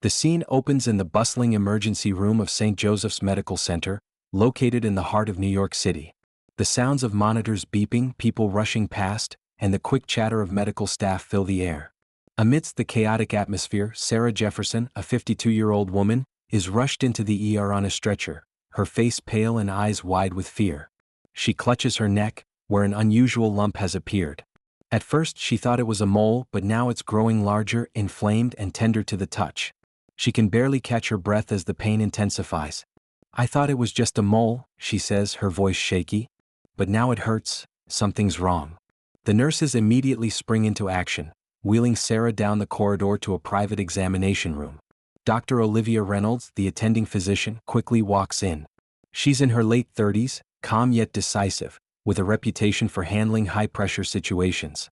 The scene opens in the bustling emergency room of St. Joseph's Medical Center, located in the heart of New York City. The sounds of monitors beeping, people rushing past, and the quick chatter of medical staff fill the air. Amidst the chaotic atmosphere, Sarah Jefferson, a 52-year-old woman, is rushed into the ER on a stretcher, her face pale and eyes wide with fear. She clutches her neck, where an unusual lump has appeared. At first she thought it was a mole, but now it's growing larger, inflamed and tender to the touch. She can barely catch her breath as the pain intensifies. "I thought it was just a mole," she says, her voice shaky. "But now it hurts, something's wrong." The nurses immediately spring into action, wheeling Sarah down the corridor to a private examination room. Dr. Olivia Reynolds, the attending physician, quickly walks in. She's in her late 30s, calm yet decisive, with a reputation for handling high-pressure situations.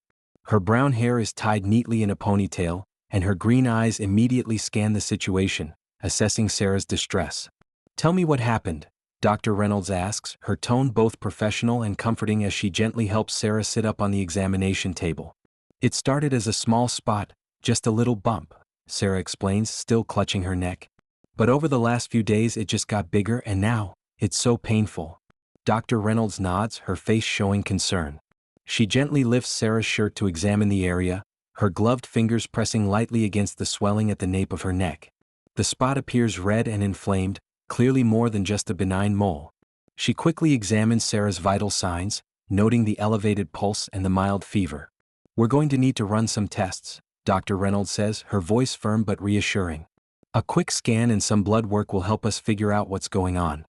Her brown hair is tied neatly in a ponytail, and her green eyes immediately scan the situation, assessing Sarah's distress. "Tell me what happened," Dr. Reynolds asks, her tone both professional and comforting as she gently helps Sarah sit up on the examination table. "It started as a small spot, just a little bump," Sarah explains, still clutching her neck. "But over the last few days it just got bigger and now, it's so painful." Dr. Reynolds nods, her face showing concern. She gently lifts Sarah's shirt to examine the area, her gloved fingers pressing lightly against the swelling at the nape of her neck. The spot appears red and inflamed, clearly more than just a benign mole. She quickly examines Sarah's vital signs, noting the elevated pulse and the mild fever. "We're going to need to run some tests," Dr. Reynolds says, her voice firm but reassuring. "A quick scan and some blood work will help us figure out what's going on."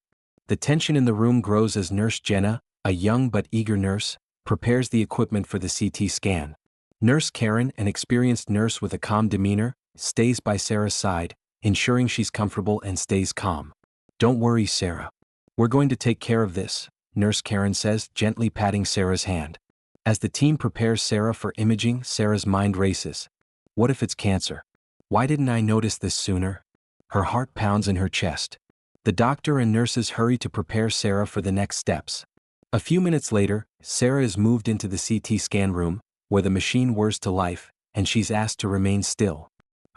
The tension in the room grows as Nurse Jenna, a young but eager nurse, prepares the equipment for the CT scan. Nurse Karen, an experienced nurse with a calm demeanor, stays by Sarah's side, ensuring she's comfortable and stays calm. "Don't worry, Sarah. We're going to take care of this," Nurse Karen says, gently patting Sarah's hand. As the team prepares Sarah for imaging, Sarah's mind races. What if it's cancer? Why didn't I notice this sooner? Her heart pounds in her chest. The doctor and nurses hurry to prepare Sarah for the next steps. A few minutes later, Sarah is moved into the CT scan room, where the machine whirs to life, and she's asked to remain still.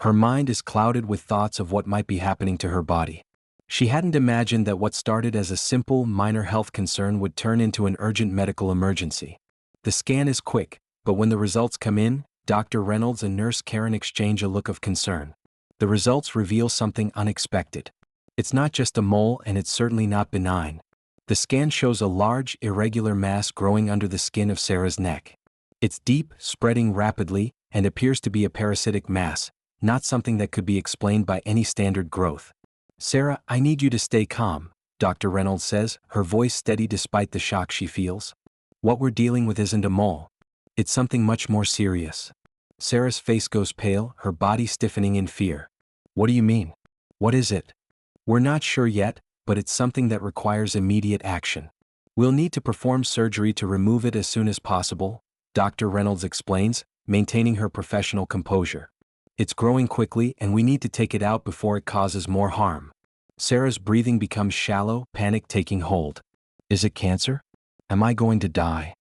Her mind is clouded with thoughts of what might be happening to her body. She hadn't imagined that what started as a simple, minor health concern would turn into an urgent medical emergency. The scan is quick, but when the results come in, Dr. Reynolds and Nurse Karen exchange a look of concern. The results reveal something unexpected. It's not just a mole, and it's certainly not benign. The scan shows a large, irregular mass growing under the skin of Sarah's neck. It's deep, spreading rapidly, and appears to be a parasitic mass, not something that could be explained by any standard growth. "Sarah, I need you to stay calm," Dr. Reynolds says, her voice steady despite the shock she feels. "What we're dealing with isn't a mole. It's something much more serious." Sarah's face goes pale, her body stiffening in fear. "What do you mean? What is it?" "We're not sure yet, but it's something that requires immediate action. We'll need to perform surgery to remove it as soon as possible," Dr. Reynolds explains, maintaining her professional composure. "It's growing quickly and we need to take it out before it causes more harm." Sarah's breathing becomes shallow, panic taking hold. "Is it cancer? Am I going to die?"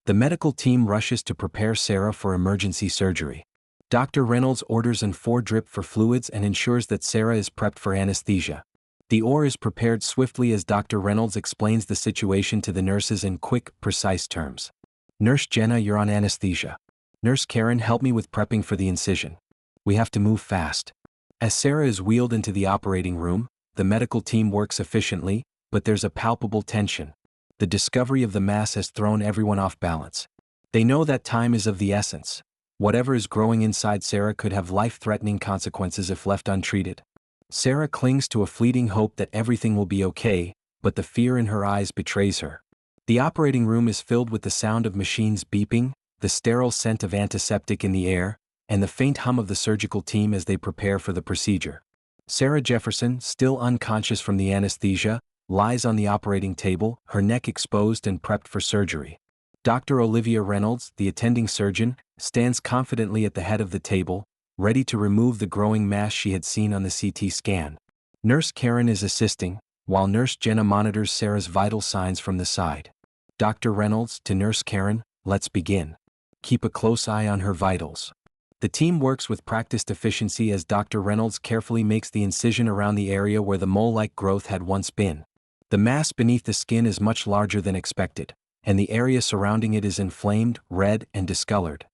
The medical team rushes to prepare Sarah for emergency surgery. Dr. Reynolds orders an 4-drip for fluids and ensures that Sarah is prepped for anesthesia. The oar is prepared swiftly as Dr. Reynolds explains the situation to the nurses in quick, precise terms. "Nurse Jenna, you're on anesthesia. Nurse Karen, help me with prepping for the incision. We have to move fast." As Sarah is wheeled into the operating room, the medical team works efficiently, but there's a palpable tension. The discovery of the mass has thrown everyone off balance. They know that time is of the essence. Whatever is growing inside Sarah could have life-threatening consequences if left untreated. Sarah clings to a fleeting hope that everything will be okay, but the fear in her eyes betrays her. The operating room is filled with the sound of machines beeping, the sterile scent of antiseptic in the air, and the faint hum of the surgical team as they prepare for the procedure. Sarah Jefferson, still unconscious from the anesthesia, lies on the operating table, her neck exposed and prepped for surgery. Dr. Olivia Reynolds, the attending surgeon, stands confidently at the head of the table, ready to remove the growing mass she had seen on the CT scan. Nurse Karen is assisting, while Nurse Jenna monitors Sarah's vital signs from the side. Dr. Reynolds to Nurse Karen, "Let's begin. Keep a close eye on her vitals." The team works with practiced efficiency as Dr. Reynolds carefully makes the incision around the area where the mole-like growth had once been. The mass beneath the skin is much larger than expected, and the area surrounding it is inflamed, red, and discolored.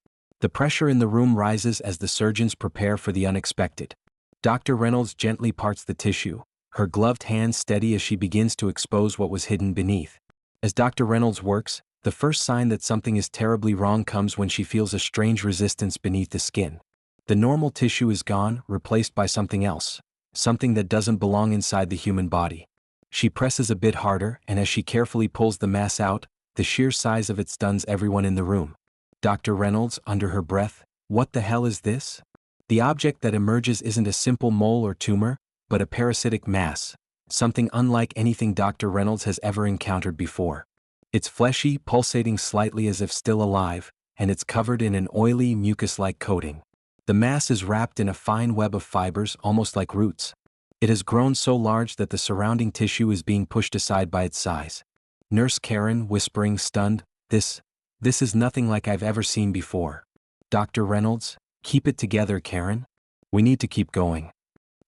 The pressure in the room rises as the surgeons prepare for the unexpected. Dr. Reynolds gently parts the tissue, her gloved hands steady as she begins to expose what was hidden beneath. As Dr. Reynolds works, the first sign that something is terribly wrong comes when she feels a strange resistance beneath the skin. The normal tissue is gone, replaced by something else, something that doesn't belong inside the human body. She presses a bit harder, and as she carefully pulls the mass out, the sheer size of it stuns everyone in the room. Dr. Reynolds, under her breath, "What the hell is this?" The object that emerges isn't a simple mole or tumor, but a parasitic mass, something unlike anything Dr. Reynolds has ever encountered before. It's fleshy, pulsating slightly as if still alive, and it's covered in an oily, mucus-like coating. The mass is wrapped in a fine web of fibers, almost like roots. It has grown so large that the surrounding tissue is being pushed aside by its size. Nurse Karen, whispering, stunned, This is nothing like I've ever seen before." Dr. Reynolds, "Keep it together, Karen. We need to keep going."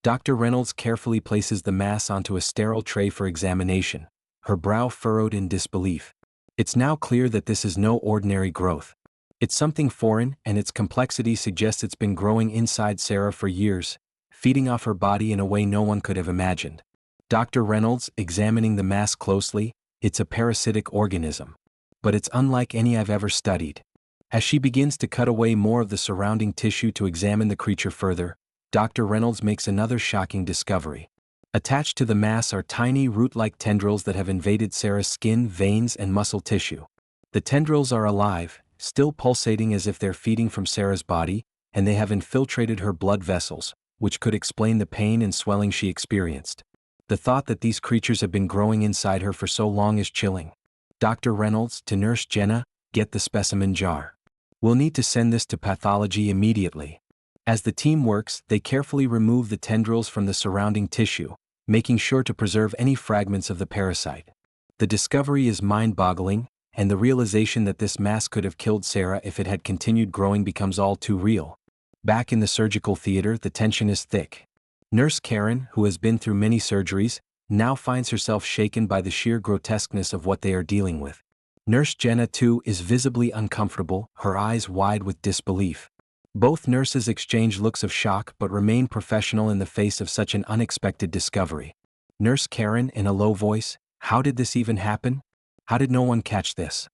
Dr. Reynolds carefully places the mass onto a sterile tray for examination, her brow furrowed in disbelief. It's now clear that this is no ordinary growth. It's something foreign, and its complexity suggests it's been growing inside Sarah for years, feeding off her body in a way no one could have imagined. Dr. Reynolds, examining the mass closely, "It's a parasitic organism. But it's unlike any I've ever studied." As she begins to cut away more of the surrounding tissue to examine the creature further, Dr. Reynolds makes another shocking discovery. Attached to the mass are tiny root-like tendrils that have invaded Sarah's skin, veins, and muscle tissue. The tendrils are alive, still pulsating as if they're feeding from Sarah's body, and they have infiltrated her blood vessels, which could explain the pain and swelling she experienced. The thought that these creatures have been growing inside her for so long is chilling. Dr. Reynolds, to Nurse Jenna, "Get the specimen jar. We'll need to send this to pathology immediately." As the team works, they carefully remove the tendrils from the surrounding tissue, making sure to preserve any fragments of the parasite. The discovery is mind-boggling, and the realization that this mass could have killed Sarah if it had continued growing becomes all too real. Back in the surgical theater, the tension is thick. Nurse Karen, who has been through many surgeries, now finds herself shaken by the sheer grotesqueness of what they are dealing with. Nurse Jenna, too, is visibly uncomfortable, her eyes wide with disbelief. Both nurses exchange looks of shock but remain professional in the face of such an unexpected discovery. Nurse Karen, in a low voice, "How did this even happen? How did no one catch this?"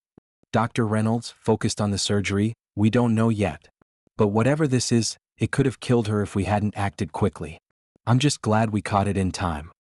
Dr. Reynolds, focused on the surgery, "We don't know yet. But whatever this is, it could have killed her if we hadn't acted quickly. I'm just glad we caught it in time."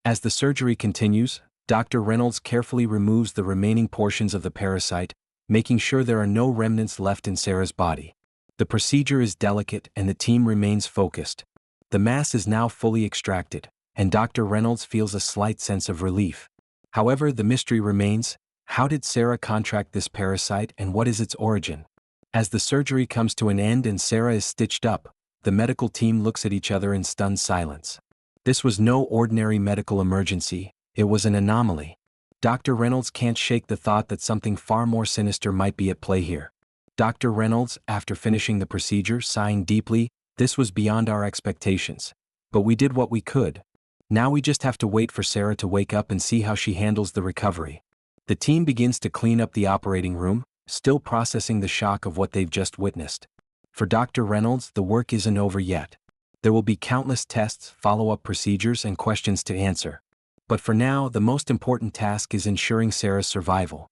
As the surgery continues, Dr. Reynolds carefully removes the remaining portions of the parasite, making sure there are no remnants left in Sarah's body. The procedure is delicate and the team remains focused. The mass is now fully extracted, and Dr. Reynolds feels a slight sense of relief. However, the mystery remains: how did Sarah contract this parasite and what is its origin? As the surgery comes to an end and Sarah is stitched up, the medical team looks at each other in stunned silence. This was no ordinary medical emergency, it was an anomaly. Dr. Reynolds can't shake the thought that something far more sinister might be at play here. Dr. Reynolds, after finishing the procedure, sighing deeply, "This was beyond our expectations. But we did what we could. Now we just have to wait for Sarah to wake up and see how she handles the recovery." The team begins to clean up the operating room, still processing the shock of what they've just witnessed. For Dr. Reynolds, the work isn't over yet. There will be countless tests, follow-up procedures, and questions to answer. But for now, the most important task is ensuring Sarah's survival.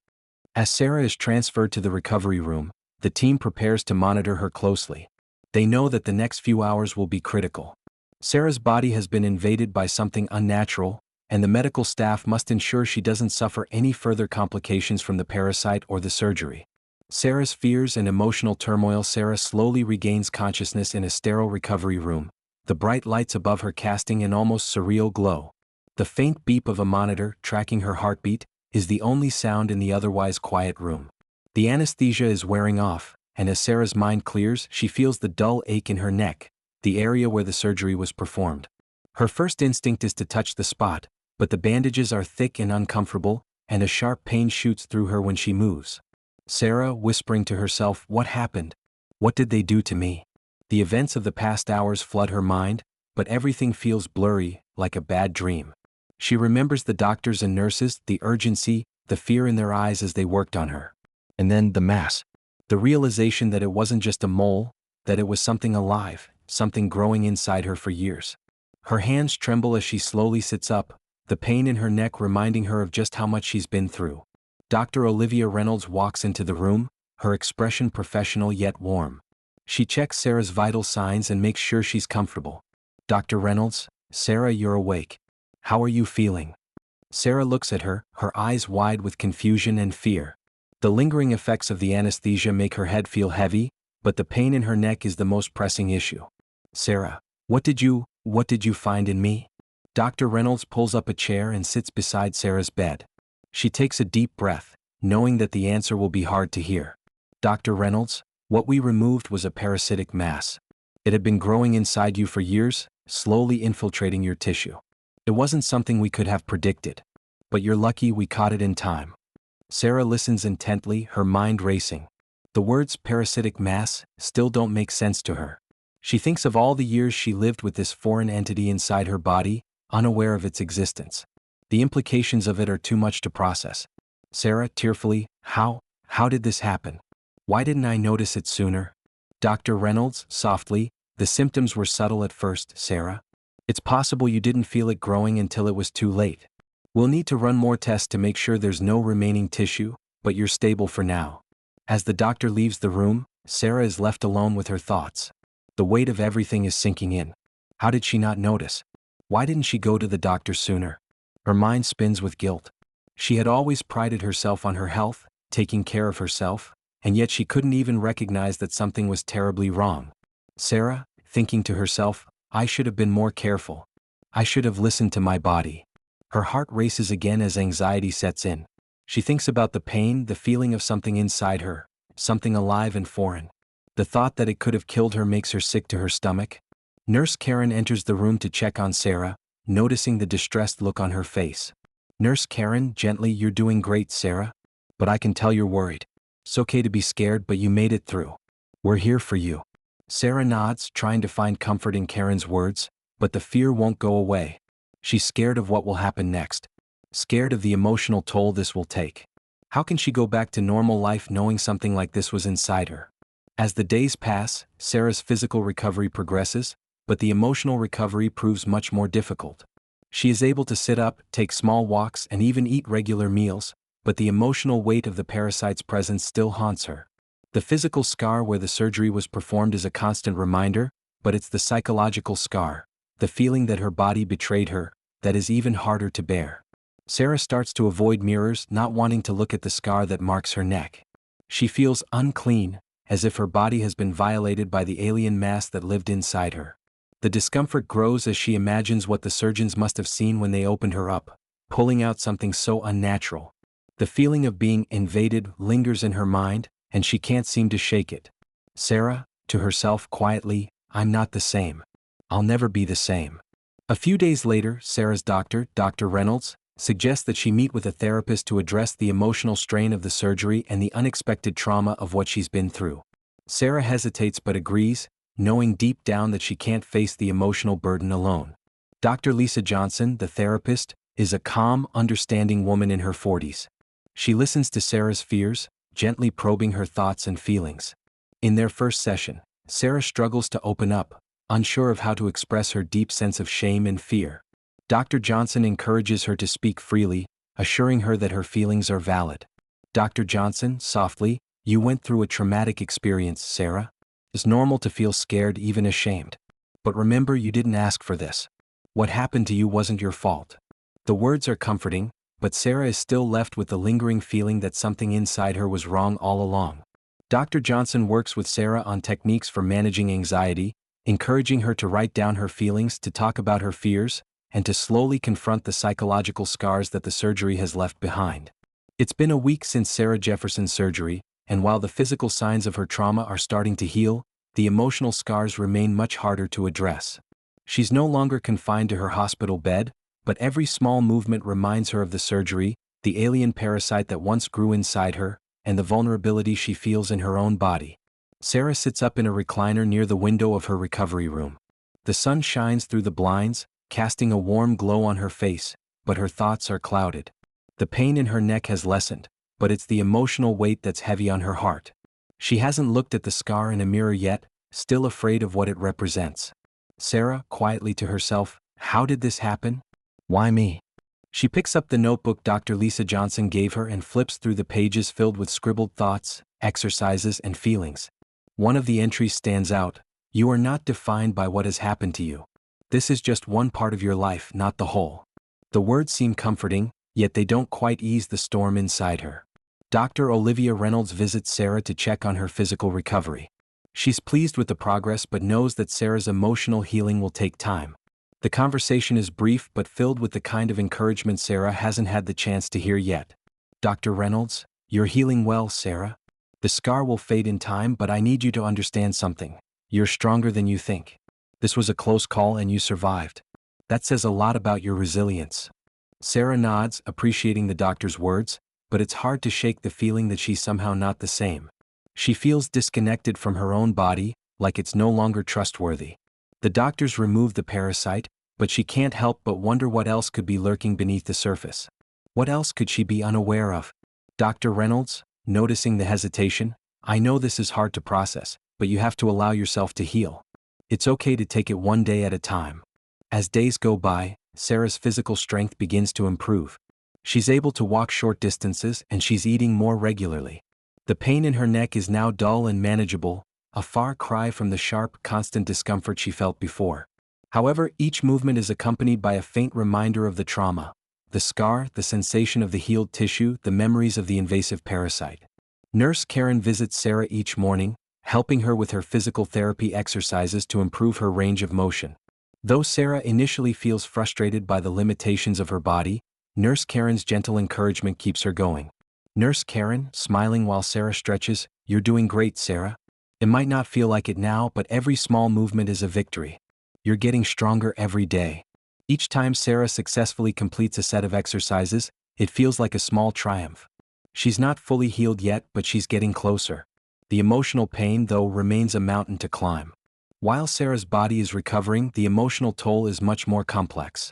As Sarah is transferred to the recovery room, the team prepares to monitor her closely. They know that the next few hours will be critical. Sarah's body has been invaded by something unnatural, and the medical staff must ensure she doesn't suffer any further complications from the parasite or the surgery. Sarah's fears and emotional turmoil. Sarah slowly regains consciousness in a sterile recovery room, the bright lights above her casting an almost surreal glow. The faint beep of a monitor, tracking her heartbeat, is the only sound in the otherwise quiet room. The anesthesia is wearing off, and as Sarah's mind clears, she feels the dull ache in her neck, the area where the surgery was performed. Her first instinct is to touch the spot, but the bandages are thick and uncomfortable, and a sharp pain shoots through her when she moves. Sarah, whispering to herself, "What happened? What did they do to me?" The events of the past hours flood her mind, but everything feels blurry, like a bad dream. She remembers the doctors and nurses, the urgency, the fear in their eyes as they worked on her. And then the mass. The realization that it wasn't just a mole, that it was something alive, something growing inside her for years. Her hands tremble as she slowly sits up, the pain in her neck reminding her of just how much she's been through. Dr. Olivia Reynolds walks into the room, her expression professional yet warm. She checks Sarah's vital signs and makes sure she's comfortable. "Dr. Reynolds, Sarah, you're awake. How are you feeling?" Sarah looks at her, her eyes wide with confusion and fear. The lingering effects of the anesthesia make her head feel heavy, but the pain in her neck is the most pressing issue. "Sarah, what did you find in me?" Dr. Reynolds pulls up a chair and sits beside Sarah's bed. She takes a deep breath, knowing that the answer will be hard to hear. "Dr. Reynolds, what we removed was a parasitic mass. It had been growing inside you for years, slowly infiltrating your tissue. It wasn't something we could have predicted. But you're lucky we caught it in time." Sarah listens intently, her mind racing. The words parasitic mass still don't make sense to her. She thinks of all the years she lived with this foreign entity inside her body, unaware of its existence. The implications of it are too much to process. Sarah, tearfully, How did this happen? Why didn't I notice it sooner?" Dr. Reynolds, softly, "The symptoms were subtle at first, Sarah. It's possible you didn't feel it growing until it was too late. We'll need to run more tests to make sure there's no remaining tissue, but you're stable for now." As the doctor leaves the room, Sarah is left alone with her thoughts. The weight of everything is sinking in. How did she not notice? Why didn't she go to the doctor sooner? Her mind spins with guilt. She had always prided herself on her health, taking care of herself, and yet she couldn't even recognize that something was terribly wrong. Sarah, thinking to herself, "I should have been more careful. I should have listened to my body." Her heart races again as anxiety sets in. She thinks about the pain, the feeling of something inside her, something alive and foreign. The thought that it could have killed her makes her sick to her stomach. Nurse Karen enters the room to check on Sarah, noticing the distressed look on her face. Nurse Karen, gently, "You're doing great, Sarah. But I can tell you're worried. It's okay to be scared, but you made it through. We're here for you." Sarah nods, trying to find comfort in Karen's words, but the fear won't go away. She's scared of what will happen next. Scared of the emotional toll this will take. How can she go back to normal life knowing something like this was inside her? As the days pass, Sarah's physical recovery progresses, but the emotional recovery proves much more difficult. She is able to sit up, take small walks, and even eat regular meals, but the emotional weight of the parasite's presence still haunts her. The physical scar where the surgery was performed is a constant reminder, but it's the psychological scar, the feeling that her body betrayed her, that is even harder to bear. Sarah starts to avoid mirrors, not wanting to look at the scar that marks her neck. She feels unclean, as if her body has been violated by the alien mass that lived inside her. The discomfort grows as she imagines what the surgeons must have seen when they opened her up, pulling out something so unnatural. The feeling of being invaded lingers in her mind, and she can't seem to shake it. Sarah, to herself quietly, "I'm not the same. I'll never be the same." A few days later, Sarah's doctor, Dr. Reynolds, suggests that she meet with a therapist to address the emotional strain of the surgery and the unexpected trauma of what she's been through. Sarah hesitates but agrees, knowing deep down that she can't face the emotional burden alone. Dr. Lisa Johnson, the therapist, is a calm, understanding woman in her 40s. She listens to Sarah's fears, gently probing her thoughts and feelings. In their first session, Sarah struggles to open up, unsure of how to express her deep sense of shame and fear. Dr. Johnson encourages her to speak freely, assuring her that her feelings are valid. Dr. Johnson, softly, "You went through a traumatic experience, Sarah. It's normal to feel scared, even ashamed. But remember, you didn't ask for this. What happened to you wasn't your fault." The words are comforting, but Sarah is still left with the lingering feeling that something inside her was wrong all along. Dr. Johnson works with Sarah on techniques for managing anxiety, encouraging her to write down her feelings, to talk about her fears, and to slowly confront the psychological scars that the surgery has left behind. It's been a week since Sarah Jefferson's surgery, and while the physical signs of her trauma are starting to heal, the emotional scars remain much harder to address. She's no longer confined to her hospital bed, but every small movement reminds her of the surgery, the alien parasite that once grew inside her, and the vulnerability she feels in her own body. Sarah sits up in a recliner near the window of her recovery room. The sun shines through the blinds, casting a warm glow on her face, but her thoughts are clouded. The pain in her neck has lessened, but it's the emotional weight that's heavy on her heart. She hasn't looked at the scar in a mirror yet, still afraid of what it represents. Sarah, quietly to herself, how did this happen? Why me? She picks up the notebook Dr. Lisa Johnson gave her and flips through the pages filled with scribbled thoughts, exercises, and feelings. One of the entries stands out. You are not defined by what has happened to you. This is just one part of your life, not the whole. The words seem comforting, yet they don't quite ease the storm inside her. Dr. Olivia Reynolds visits Sarah to check on her physical recovery. She's pleased with the progress but knows that Sarah's emotional healing will take time. The conversation is brief but filled with the kind of encouragement Sarah hasn't had the chance to hear yet. Dr. Reynolds, you're healing well, Sarah. The scar will fade in time, but I need you to understand something. You're stronger than you think. This was a close call and you survived. That says a lot about your resilience. Sarah nods, appreciating the doctor's words, but it's hard to shake the feeling that she's somehow not the same. She feels disconnected from her own body, like it's no longer trustworthy. The doctors removed the parasite, but she can't help but wonder what else could be lurking beneath the surface. What else could she be unaware of? Dr. Reynolds, noticing the hesitation, I know this is hard to process, but you have to allow yourself to heal. It's okay to take it one day at a time. As days go by, Sarah's physical strength begins to improve. She's able to walk short distances and she's eating more regularly. The pain in her neck is now dull and manageable, a far cry from the sharp, constant discomfort she felt before. However, each movement is accompanied by a faint reminder of the trauma, the scar, the sensation of the healed tissue, the memories of the invasive parasite. Nurse Karen visits Sarah each morning, helping her with her physical therapy exercises to improve her range of motion. Though Sarah initially feels frustrated by the limitations of her body, Nurse Karen's gentle encouragement keeps her going. Nurse Karen, smiling while Sarah stretches, you're doing great, Sarah. It might not feel like it now, but every small movement is a victory. You're getting stronger every day. Each time Sarah successfully completes a set of exercises, it feels like a small triumph. She's not fully healed yet, but she's getting closer. The emotional pain, though, remains a mountain to climb. While Sarah's body is recovering, the emotional toll is much more complex.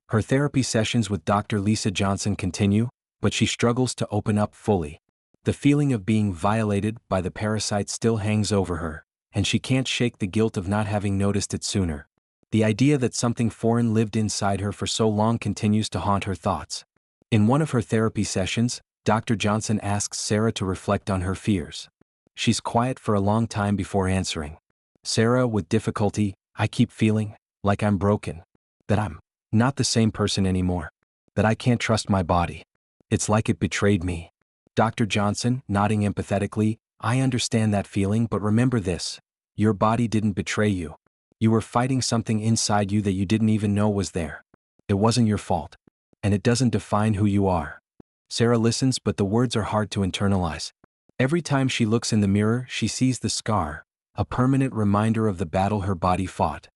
Her therapy sessions with Dr. Lisa Johnson continue, but she struggles to open up fully. The feeling of being violated by the parasite still hangs over her, and she can't shake the guilt of not having noticed it sooner. The idea that something foreign lived inside her for so long continues to haunt her thoughts. In one of her therapy sessions, Dr. Johnson asks Sarah to reflect on her fears. She's quiet for a long time before answering. Sarah, with difficulty, I keep feeling like I'm broken, that I'm not the same person anymore, that I can't trust my body. It's like it betrayed me. Dr. Johnson, nodding empathetically, I understand that feeling, but remember this. Your body didn't betray you. You were fighting something inside you that you didn't even know was there. It wasn't your fault. And it doesn't define who you are. Sarah listens, but the words are hard to internalize. Every time she looks in the mirror, she sees the scar, a permanent reminder of the battle her body fought.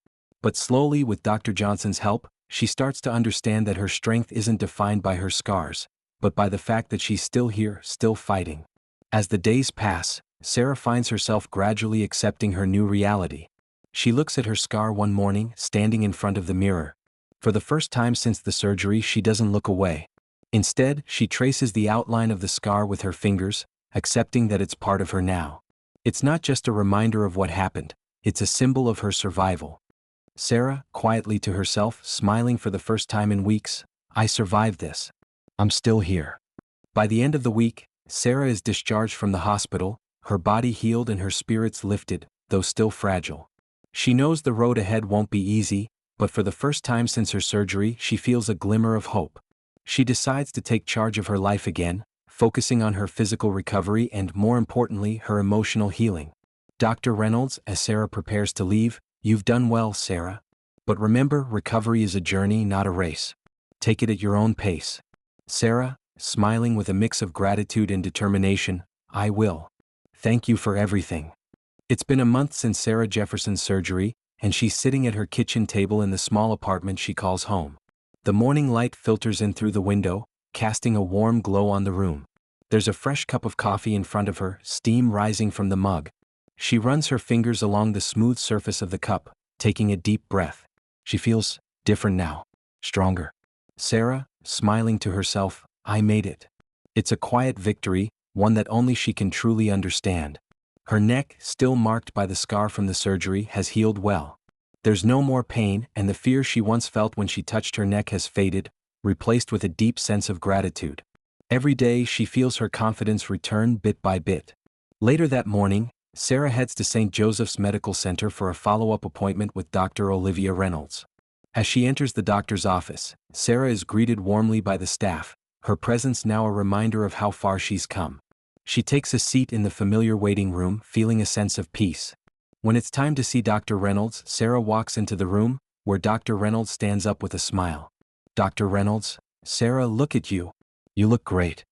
But slowly, with Dr. Johnson's help, she starts to understand that her strength isn't defined by her scars, but by the fact that she's still here, still fighting. As the days pass, Sarah finds herself gradually accepting her new reality. She looks at her scar one morning, standing in front of the mirror. For the first time since the surgery, she doesn't look away. Instead, she traces the outline of the scar with her fingers, accepting that it's part of her now. It's not just a reminder of what happened, it's a symbol of her survival. Sarah, quietly to herself, smiling for the first time in weeks, I survived this. I'm still here. By the end of the week, Sarah is discharged from the hospital, her body healed and her spirits lifted, though still fragile. She knows the road ahead won't be easy, but for the first time since her surgery, she feels a glimmer of hope. She decides to take charge of her life again, focusing on her physical recovery and, more importantly, her emotional healing. Dr. Reynolds, as Sarah prepares to leave, you've done well, Sarah. But remember, recovery is a journey, not a race. Take it at your own pace. Sarah, smiling with a mix of gratitude and determination, I will. Thank you for everything. It's been a month since Sarah Jefferson's surgery, and she's sitting at her kitchen table in the small apartment she calls home. The morning light filters in through the window, casting a warm glow on the room. There's a fresh cup of coffee in front of her, steam rising from the mug. She runs her fingers along the smooth surface of the cup, taking a deep breath. She feels different now, stronger. Sarah, smiling to herself, I made it. It's a quiet victory, one that only she can truly understand. Her neck, still marked by the scar from the surgery, has healed well. There's no more pain, and the fear she once felt when she touched her neck has faded, replaced with a deep sense of gratitude. Every day she feels her confidence return bit by bit. Later that morning, Sarah heads to St. Joseph's Medical Center for a follow-up appointment with Dr. Olivia Reynolds. As she enters the doctor's office, Sarah is greeted warmly by the staff, her presence now a reminder of how far she's come. She takes a seat in the familiar waiting room, feeling a sense of peace. When it's time to see Dr. Reynolds, Sarah walks into the room, where Dr. Reynolds stands up with a smile. Dr. Reynolds, Sarah, look at you. You look great.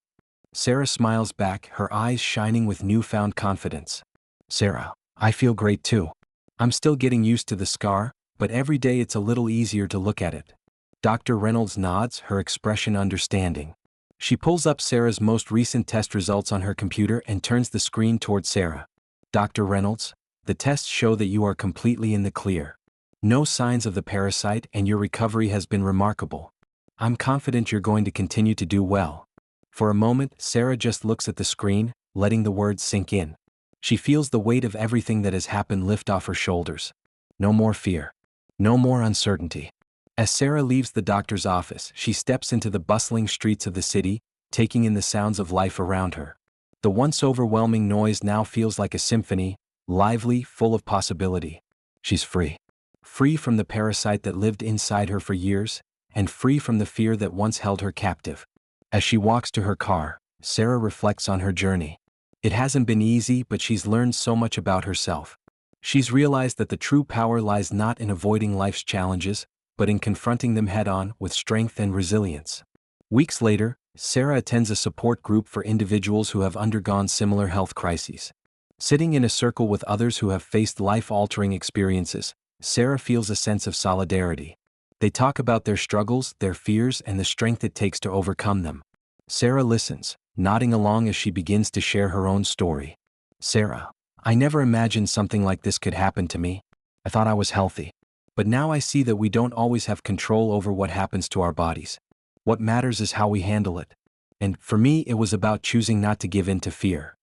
Sarah smiles back, her eyes shining with newfound confidence. Sarah, I feel great too. I'm still getting used to the scar, but every day it's a little easier to look at it. Dr. Reynolds nods, her expression understanding. She pulls up Sarah's most recent test results on her computer and turns the screen toward Sarah. Dr. Reynolds, the tests show that you are completely in the clear. No signs of the parasite and your recovery has been remarkable. I'm confident you're going to continue to do well. For a moment, Sarah just looks at the screen, letting the words sink in. She feels the weight of everything that has happened lift off her shoulders. No more fear. No more uncertainty. As Sarah leaves the doctor's office, she steps into the bustling streets of the city, taking in the sounds of life around her. The once overwhelming noise now feels like a symphony, lively, full of possibility. She's free. Free from the parasite that lived inside her for years, and free from the fear that once held her captive. As she walks to her car, Sarah reflects on her journey. It hasn't been easy, but she's learned so much about herself. She's realized that the true power lies not in avoiding life's challenges, but in confronting them head-on with strength and resilience. Weeks later, Sarah attends a support group for individuals who have undergone similar health crises. Sitting in a circle with others who have faced life-altering experiences, Sarah feels a sense of solidarity. They talk about their struggles, their fears, and the strength it takes to overcome them. Sarah listens, nodding along as she begins to share her own story. Sarah, I never imagined something like this could happen to me. I thought I was healthy. But now I see that we don't always have control over what happens to our bodies. What matters is how we handle it. And, for me, it was about choosing not to give in to fear.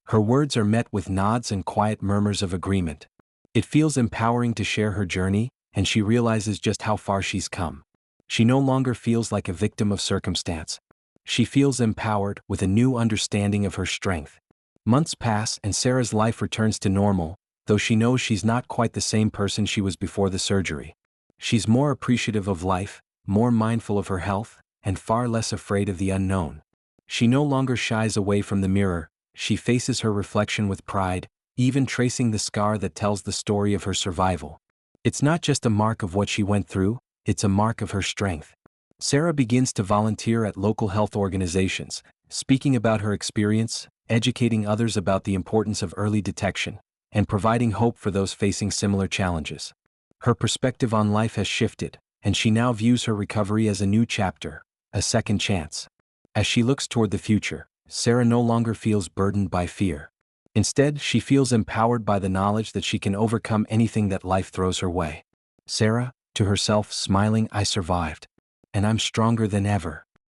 Her words are met with nods and quiet murmurs of agreement. It feels empowering to share her journey, and she realizes just how far she's come. She no longer feels like a victim of circumstance. She feels empowered, with a new understanding of her strength. Months pass and Sarah's life returns to normal, though she knows she's not quite the same person she was before the surgery. She's more appreciative of life, more mindful of her health, and far less afraid of the unknown. She no longer shies away from the mirror, she faces her reflection with pride, even tracing the scar that tells the story of her survival. It's not just a mark of what she went through, it's a mark of her strength. Sarah begins to volunteer at local health organizations, speaking about her experience, educating others about the importance of early detection, and providing hope for those facing similar challenges. Her perspective on life has shifted, and she now views her recovery as a new chapter, a second chance. As she looks toward the future, Sarah no longer feels burdened by fear. Instead, she feels empowered by the knowledge that she can overcome anything that life throws her way. Sarah, to herself smiling, I survived. And I'm stronger than ever.